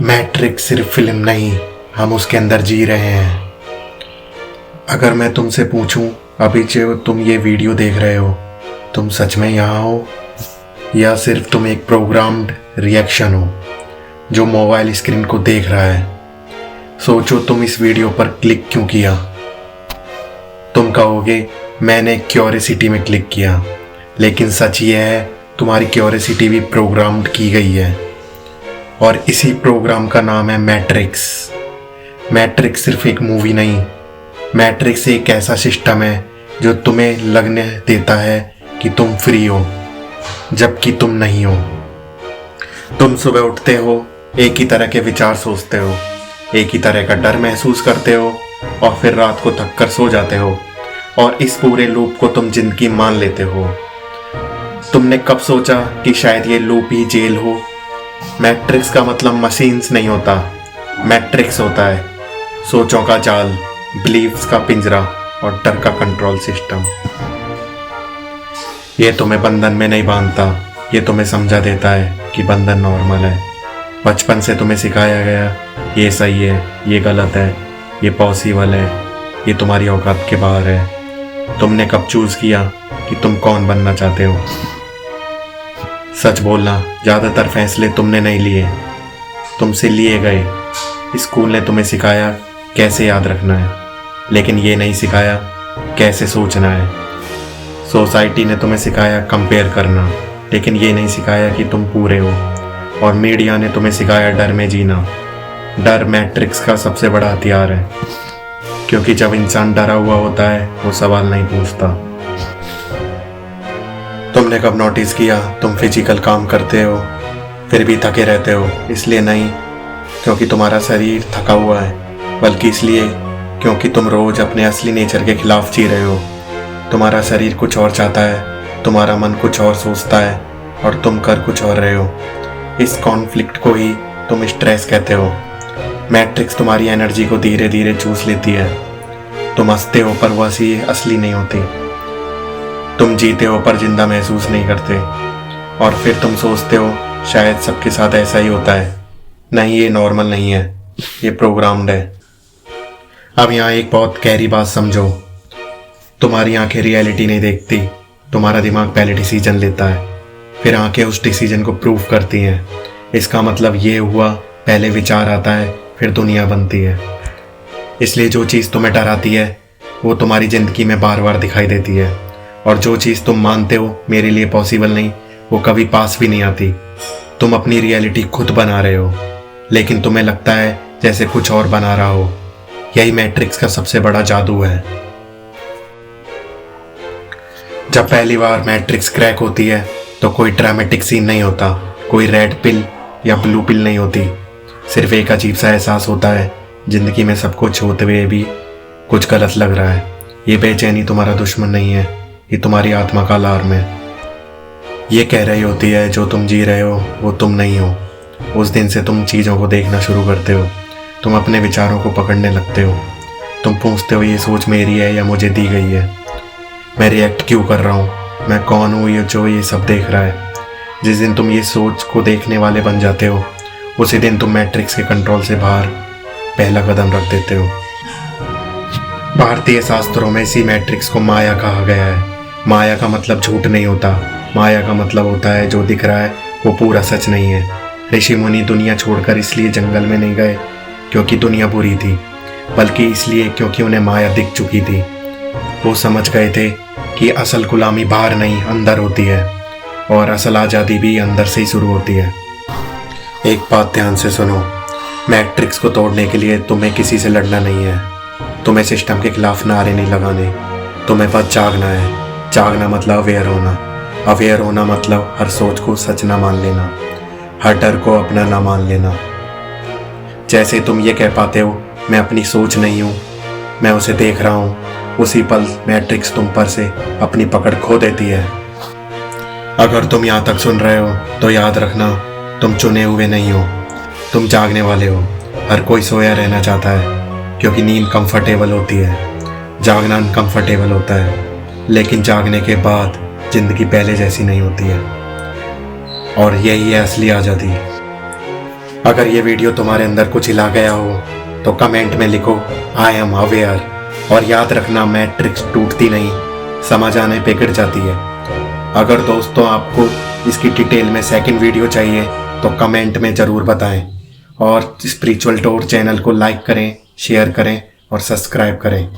Matrix सिर्फ film नहीं, हम उसके अंदर जी रहे हैं। अगर मैं तुमसे पूछूं अभी जो तुम ये वीडियो देख रहे हो, तुम सच में यहाँ हो या सिर्फ तुम एक प्रोग्राम्ड रिएक्शन हो जो मोबाइल स्क्रीन को देख रहा है? सोचो तुम इस वीडियो पर क्लिक क्यों किया। तुम कहोगे मैंने क्यूरियोसिटी में क्लिक किया, लेकिन सच ये है तुम्हारी क्यूरियोसिटी भी प्रोग्राम्ड की गई है और इसी प्रोग्राम का नाम है मैट्रिक्स। मैट्रिक्स सिर्फ एक मूवी नहीं, मैट्रिक्स एक ऐसा सिस्टम है जो तुम्हें लगने देता है कि तुम फ्री हो जबकि तुम नहीं हो। तुम सुबह उठते हो, एक ही तरह के विचार सोचते हो, एक ही तरह का डर महसूस करते हो और फिर रात को थक कर सो जाते हो और इस पूरे लूप को तुम जिंदगी मान लेते हो। तुमने कब सोचा कि शायद ये लूप ही जेल हो? मैट्रिक्स का मतलब मशीन्स नहीं होता, मैट्रिक्स होता है सोचों का जाल, बिलीव्स का पिंजरा और डर का कंट्रोल सिस्टम। ये तुम्हें बंधन में नहीं बांधता, ये तुम्हें समझा देता है कि बंधन नॉर्मल है। बचपन से तुम्हें सिखाया गया ये सही है, ये गलत है, ये पॉसिबल है, ये तुम्हारी औकात के बाहर है। तुमने कब चूज किया कि तुम कौन बनना चाहते हो? सच बोलना, ज़्यादातर फैसले तुमने नहीं लिए, तुमसे लिए गए। स्कूल ने तुम्हें सिखाया कैसे याद रखना है, लेकिन ये नहीं सिखाया कैसे सोचना है। सोसाइटी ने तुम्हें सिखाया कंपेयर करना, लेकिन ये नहीं सिखाया कि तुम पूरे हो। और मीडिया ने तुम्हें सिखाया डर में जीना। डर मैट्रिक्स का सबसे बड़ा हथियार है, क्योंकि जब इंसान डरा हुआ होता है वो सवाल नहीं पूछता। तुमने कब नोटिस किया तुम फिजिकल काम करते हो फिर भी थके रहते हो? इसलिए नहीं क्योंकि तुम्हारा शरीर थका हुआ है, बल्कि इसलिए क्योंकि तुम रोज अपने असली नेचर के खिलाफ जी रहे हो। तुम्हारा शरीर कुछ और चाहता है, तुम्हारा मन कुछ और सोचता है और तुम कर कुछ और रहे हो। इस कॉन्फ्लिक्ट को ही तुम स्ट्रेस कहते हो। मैट्रिक्स तुम्हारी एनर्जी को धीरे धीरे चूस लेती है। तुम हंसते हो पर वो हंसी असली नहीं होती। तुम जीते हो पर जिंदा महसूस नहीं करते और फिर तुम सोचते हो शायद सबके साथ ऐसा ही होता है। नहीं, ये नॉर्मल नहीं है, ये प्रोग्राम्ड है। अब यहाँ एक बहुत गहरी बात समझो, तुम्हारी आंखें रियलिटी नहीं देखती, तुम्हारा दिमाग पहले डिसीजन लेता है, फिर आंखें उस डिसीजन को प्रूव करती हैं। इसका मतलब ये हुआ पहले विचार आता है फिर दुनिया बनती है। इसलिए जो चीज़ तुम्हें डराती है वो तुम्हारी ज़िंदगी में बार बार दिखाई देती है, और जो चीज़ तुम मानते हो मेरे लिए पॉसिबल नहीं, वो कभी पास भी नहीं आती। तुम अपनी रियलिटी खुद बना रहे हो, लेकिन तुम्हें लगता है जैसे कुछ और बना रहा हो। यही मैट्रिक्स का सबसे बड़ा जादू है। जब पहली बार मैट्रिक्स क्रैक होती है तो कोई ड्रामेटिक सीन नहीं होता, कोई रेड पिल या ब्लू पिल नहीं होती। सिर्फ एक अजीब सा एहसास होता है, जिंदगी में सब कुछ होते हुए भी कुछ गलत लग रहा है। ये बेचैनी तुम्हारा दुश्मन नहीं है, ये तुम्हारी आत्मा का अलार्म है। ये कह रही होती है जो तुम जी रहे हो वो तुम नहीं हो। उस दिन से तुम चीज़ों को देखना शुरू करते हो, तुम अपने विचारों को पकड़ने लगते हो। तुम पूछते हो ये सोच मेरी है या मुझे दी गई है? मैं रिएक्ट क्यों कर रहा हूँ? मैं कौन हूँ ये जो ये सब देख रहा है? जिस दिन तुम ये सोच को देखने वाले बन जाते हो, उसी दिन तुम मैट्रिक्स के कंट्रोल से बाहर पहला कदम रख देते हो। भारतीय शास्त्रों में इसी मैट्रिक्स को माया कहा गया है। माया का मतलब झूठ नहीं होता, माया का मतलब होता है जो दिख रहा है वो पूरा सच नहीं है। ऋषि मुनि दुनिया छोड़कर इसलिए जंगल में नहीं गए क्योंकि दुनिया बुरी थी, बल्कि इसलिए क्योंकि उन्हें माया दिख चुकी थी। वो समझ गए थे कि असल गुलामी बाहर नहीं अंदर होती है, और असल आज़ादी भी अंदर से ही शुरू होती है। एक बात ध्यान से सुनो, मैट्रिक्स को तोड़ने के लिए तुम्हें किसी से लड़ना नहीं है, तुम्हें सिस्टम के खिलाफ नारे नहीं लगाने, तुम्हें बस जागना है। जागना मतलब अवेयर होना, अवेयर होना मतलब हर सोच को सच ना मान लेना, हर डर को अपना ना मान लेना। जैसे तुम ये कह पाते हो मैं अपनी सोच नहीं हूँ, मैं उसे देख रहा हूँ, उसी पल मैट्रिक्स तुम पर से अपनी पकड़ खो देती है। अगर तुम यहाँ तक सुन रहे हो तो याद रखना, तुम चुने हुए नहीं हो, तुम जागने वाले हो। हर कोई सोया रहना चाहता है क्योंकि नींद कंफर्टेबल होती है, जागना अनकंफर्टेबल होता है। लेकिन जागने के बाद जिंदगी पहले जैसी नहीं होती है, और यही है असली आज़ादी। अगर ये वीडियो तुम्हारे अंदर कुछ हिला गया हो तो कमेंट में लिखो आई एम अवेयर। और याद रखना, मैट्रिक्स टूटती नहीं, समझ आने पे गिर जाती है। अगर दोस्तों आपको इसकी डिटेल में सेकंड वीडियो चाहिए तो कमेंट में ज़रूर बताएं। और स्पिरिचुअल टूर चैनल को लाइक करें, शेयर करें और सब्सक्राइब करें।